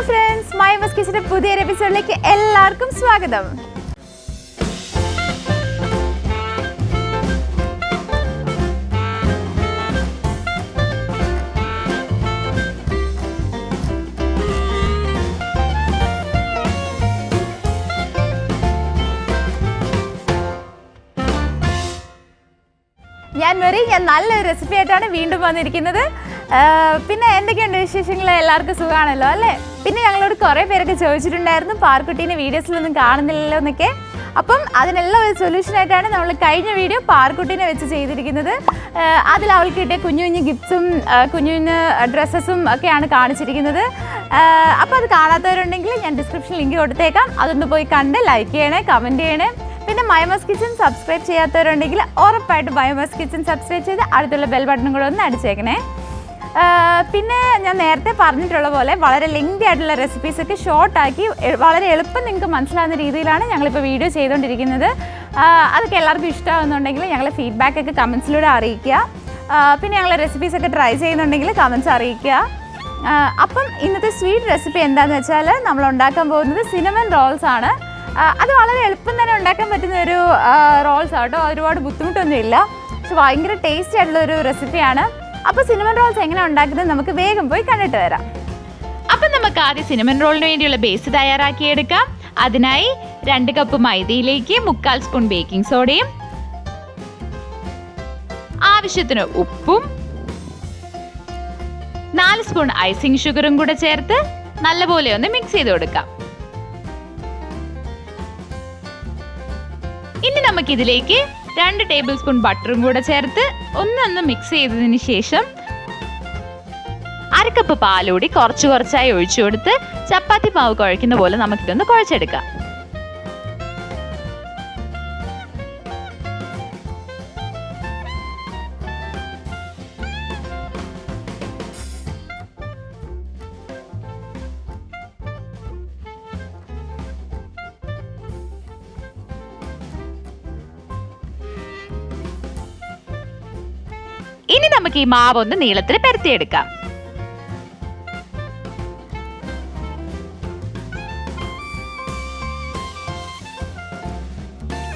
Friends, my മസ് കിച്ചന്റെ പുതിയൊരു എപ്പിസോഡിലേക്ക് എല്ലാവർക്കും സ്വാഗതം. ഞാൻ മെറി, ഞാൻ നല്ലൊരു റെസിപ്പി ആയിട്ടാണ് വീണ്ടും വന്നിരിക്കുന്നത്. പിന്നെ എന്തൊക്കെയുണ്ട് വിശേഷങ്ങൾ? എല്ലാവർക്കും സുഖമാണല്ലോ അല്ലേ? പിന്നെ ഞങ്ങളോട് കുറേ പേരൊക്കെ ചോദിച്ചിട്ടുണ്ടായിരുന്നു പാർക്കുട്ടീനെ വീഡിയോസിലൊന്നും കാണുന്നില്ലല്ലോ എന്നൊക്കെ. അപ്പം അതിനെല്ലാം ഒരു സൊല്യൂഷനായിട്ടാണ് നമ്മൾ കഴിഞ്ഞ വീഡിയോ പാർക്കുട്ടീനെ വെച്ച് ചെയ്തിരിക്കുന്നത്. അതിൽ അവൾക്ക് കിട്ടിയ കുഞ്ഞു കുഞ്ഞു ഗിഫ്റ്റ്സും കുഞ്ഞു കുഞ്ഞു ഡ്രസ്സസും ഒക്കെയാണ് കാണിച്ചിരിക്കുന്നത്. അപ്പോൾ അത് കാണാത്തവരുണ്ടെങ്കിൽ ഞാൻ ഡിസ്ക്രിപ്ഷൻ ലിങ്ക് കൊടുത്തേക്കാം. അതൊന്ന് പോയി കണ്ട് ലൈക്ക് ചെയ്യണേ, കമൻറ്റ് ചെയ്യണേ. പിന്നെ മൈ മസ് കിച്ചൻ സബ്സ്ക്രൈബ് ചെയ്യാത്തവരുണ്ടെങ്കിൽ ഉറപ്പായിട്ട് മൈ മസ് കിച്ചൻ സബ്സ്ക്രൈബ് ചെയ്ത് അടുത്തുള്ള ബെൽ ബട്ടണും കൂടെ ഒന്ന് അടിച്ചേക്കണേ. പിന്നെ ഞാൻ നേരത്തെ പറഞ്ഞിട്ടുള്ള പോലെ വളരെ ലെങ്തി ആയിട്ടുള്ള റെസിപ്പീസൊക്കെ ഷോർട്ടാക്കി വളരെ എളുപ്പം നിങ്ങൾക്ക് മനസ്സിലാകുന്ന രീതിയിലാണ് ഞങ്ങളിപ്പോൾ വീഡിയോ ചെയ്തുകൊണ്ടിരിക്കുന്നത്. അതൊക്കെ എല്ലാവർക്കും ഇഷ്ടമാകുന്നുണ്ടെങ്കിൽ ഞങ്ങളെ ഫീഡ്ബാക്കൊക്കെ കമൻസിലൂടെ അറിയിക്കുക. പിന്നെ ഞങ്ങളെ റെസിപ്പീസൊക്കെ ട്രൈ ചെയ്യുന്നുണ്ടെങ്കിൽ കമൻസ് അറിയിക്കുക. അപ്പം ഇന്നത്തെ സ്വീറ്റ് റെസിപ്പി എന്താണെന്ന് വെച്ചാൽ നമ്മൾ ഉണ്ടാക്കാൻ പോകുന്നത് സിനമൺ റോൾസ് ആണ്. അത് വളരെ എളുപ്പം തന്നെ ഉണ്ടാക്കാൻ പറ്റുന്ന ഒരു റോൾസ് ആട്ടോ. ഒരുപാട് ബുദ്ധിമുട്ടൊന്നുമില്ല, പക്ഷെ ഭയങ്കര ടേസ്റ്റി ആയിട്ടുള്ളൊരു റെസിപ്പിയാണ്. അപ്പോൾ സിനമൺ റോൾസ് എങ്ങനെ ഉണ്ടാക്കുന്നത് നമുക്ക് വേഗം പോയി കണ്ടിട്ട് വരാം. അപ്പം നമുക്ക് ആദ്യം സിനമൺ റോളിന് വേണ്ടിയുള്ള ബേസ് തയ്യാറാക്കിയെടുക്കാം. അതിനായി 2 കപ്പ് മൈദയിലേക്ക് 1/4 സ്പൂൺ ബേക്കിംഗ് സോഡയും ആവശ്യത്തിന് ഉപ്പും 4 സ്പൂൺ ഐസിങ് ഷുഗറും കൂടെ ചേർത്ത് നല്ലപോലെ ഒന്ന് മിക്സ് ചെയ്ത് കൊടുക്കാം. ഇനി നമുക്കിതിലേക്ക് 2 ടേബിൾ സ്പൂൺ ബട്ടറും കൂടെ ചേർത്ത് ഒന്ന് മിക്സ് ചെയ്തതിന് ശേഷം 1/2 കപ്പ് പാലൂടി കുറച്ചായി ഒഴിച്ചു കൊടുത്ത് ചപ്പാത്തി മാവ് കുഴയ്ക്കുന്ന പോലെ നമുക്കിതൊന്ന് കുഴച്ചെടുക്കാം. ഇനി നമുക്ക് ഈ മാവ് ഒന്ന് നീളത്തിൽ പരത്തിയെടുക്കാം.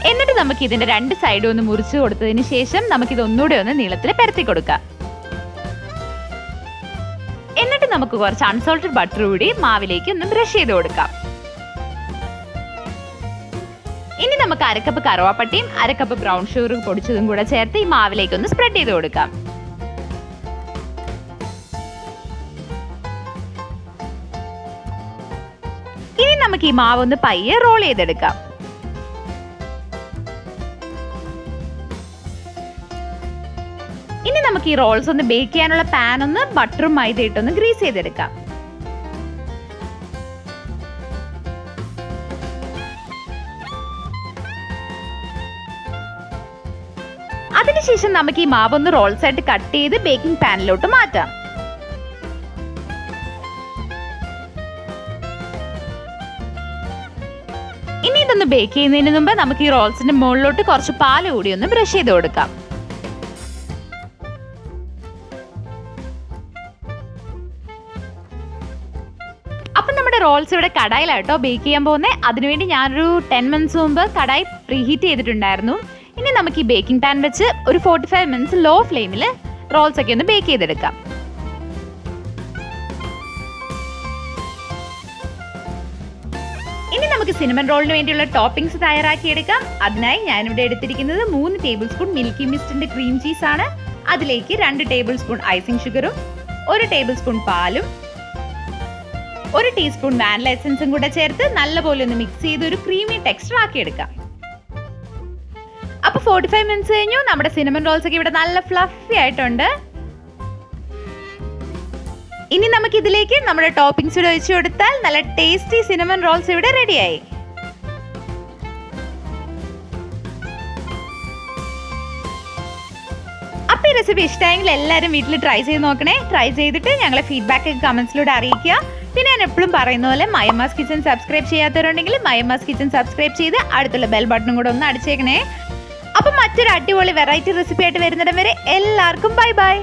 എന്നിട്ട് നമുക്ക് ഇതിന്റെ 2 സൈഡും ഒന്ന് മുറിച്ചു കൊടുത്തതിന് ശേഷം നമുക്കിത് ഒന്നുകൂടെ ഒന്ന് നീളത്തിൽ പരത്തി കൊടുക്കാം. എന്നിട്ട് നമുക്ക് കുറച്ച് അൺസോൾട്ടഡ് ബട്ടർ കൂടി മാവിലേക്ക് ഒന്ന് ബ്രഷ് ചെയ്ത് കൊടുക്കാം. ഇനി നമുക്ക് 1/2 കപ്പ് കറുവാപ്പട്ടയും 1/2 കപ്പ് ബ്രൗൺ ഷുഗർ പൊടിച്ചതും കൂടെ ചേർത്ത് ഈ മാവിലേക്ക് ഒന്ന് സ്പ്രെഡ് ചെയ്ത് കൊടുക്കാം. ഇനി നമുക്ക് ഈ മാവ് ഒന്ന് പയ്യെ റോൾ ചെയ്തെടുക്കാം. ഇനി നമുക്ക് ഈ റോൾസ് ഒന്ന് ബേക്ക് ചെയ്യാനുള്ള പാൻ ഒന്ന് ബട്ടറും മൈദ ഇട്ടൊന്ന് ഗ്രീസ് ചെയ്തെടുക്കാം. അതിനുശേഷം നമുക്ക് ഈ മാവ് ഒന്ന് റോൾസ് ആയിട്ട് കട്ട് ചെയ്ത് ബേക്കിംഗ് പാനിലോട്ട് മാറ്റാം. ഇനി ഇതൊന്ന് ബേക്ക് ചെയ്യുന്നതിന് മുമ്പ് നമുക്ക് ഈ റോൾസിന്റെ മുകളിലോട്ട് കുറച്ച് പാല് കൂടി ഒന്ന് ബ്രഷ് ചെയ്ത് കൊടുക്കാം. അപ്പം നമ്മുടെ റോൾസ് ഇവിടെ കടായിലാട്ടോ ബേക്ക് ചെയ്യാൻ പോകുന്നത്. അതിനുവേണ്ടി ഞാനൊരു 10 മിനിറ്റ്സ് മുമ്പ് കടായി പ്രീഹീറ്റ് ചെയ്തിട്ടുണ്ടായിരുന്നു. ഇനി നമുക്ക് ഈ ബേക്കിംഗ് പാൻ വെച്ച് ഒരു 45 മിനിറ്റ്സ് ലോ ഫ്ലെയിമിൽ റോൾസ് ഒക്കെ ഒന്ന് ബേക്ക് ചെയ്തെടുക്കാം. ഇനി നമുക്ക് സിനമൺ റോളിന് വേണ്ടിയുള്ള ടോപ്പിംഗ്സ് തയ്യാറാക്കിയെടുക്കാം. അതിനായി ഞാനിവിടെ എടുത്തിരിക്കുന്നത് 3 ടേബിൾ സ്പൂൺ മിൽക്കി മിസ്റ്റിന്റെ ക്രീം ചീസ് ആണ്. അതിലേക്ക് 2 ടേബിൾ സ്പൂൺ ഐസിങ് ഷുഗറും 1 ടേബിൾ സ്പൂൺ പാലും 1 ടീസ്പൂൺ വാനില എസൻസും കൂടെ ചേർത്ത് നല്ലപോലെ ഒന്ന് മിക്സ് ചെയ്ത് ഒരു ക്രീമി ടെക്സ്ചർ ആക്കിയെടുക്കാം. അപ്പൊ 45 മിനിറ്റ്സ് കഴിഞ്ഞു. നമ്മുടെ സിനമൺ റോൾസ് ഒക്കെ ഇവിടെ നല്ല ഫ്ലഫി ആയിട്ടുണ്ട്. ഇനി നമുക്ക് ഇതിലേക്ക് നമ്മുടെ ടോപ്പിംഗ്സ് കൂടെ ഒഴിച്ചു കൊടുത്താൽ നല്ല ടേസ്റ്റി സിനമൺ റോൾസ് ഇവിടെ റെഡിയായി. അപ്പൊ ഈ റെസിപ്പി ഇഷ്ടമായെങ്കിൽ എല്ലാവരും വീട്ടിൽ ട്രൈ ചെയ്ത് നോക്കണേ. ട്രൈ ചെയ്തിട്ട് ഞങ്ങളെ ഫീഡ്ബാക്ക് കമന്റ്സിലൂടെ അറിയിക്കുക. പിന്നെ ഞാൻ എപ്പോഴും പറയുന്ന പോലെ മൈ മസ് കിച്ചൻ സബ്സ്ക്രൈബ് ചെയ്യാത്തവരുണ്ടെങ്കിൽ മൈ മസ് കിച്ചൻ സബ്സ്ക്രൈബ് ചെയ്ത് അടുത്തുള്ള ബെൽ ബട്ടണും കൂടെ ഒന്ന് അടിച്ചേക്കണേ. അപ്പം മറ്റൊരു അടിപൊളി വെറൈറ്റി റെസിപ്പി ആയിട്ട് വരുന്നിടം വരെ എല്ലാവർക്കും ബൈ ബൈ.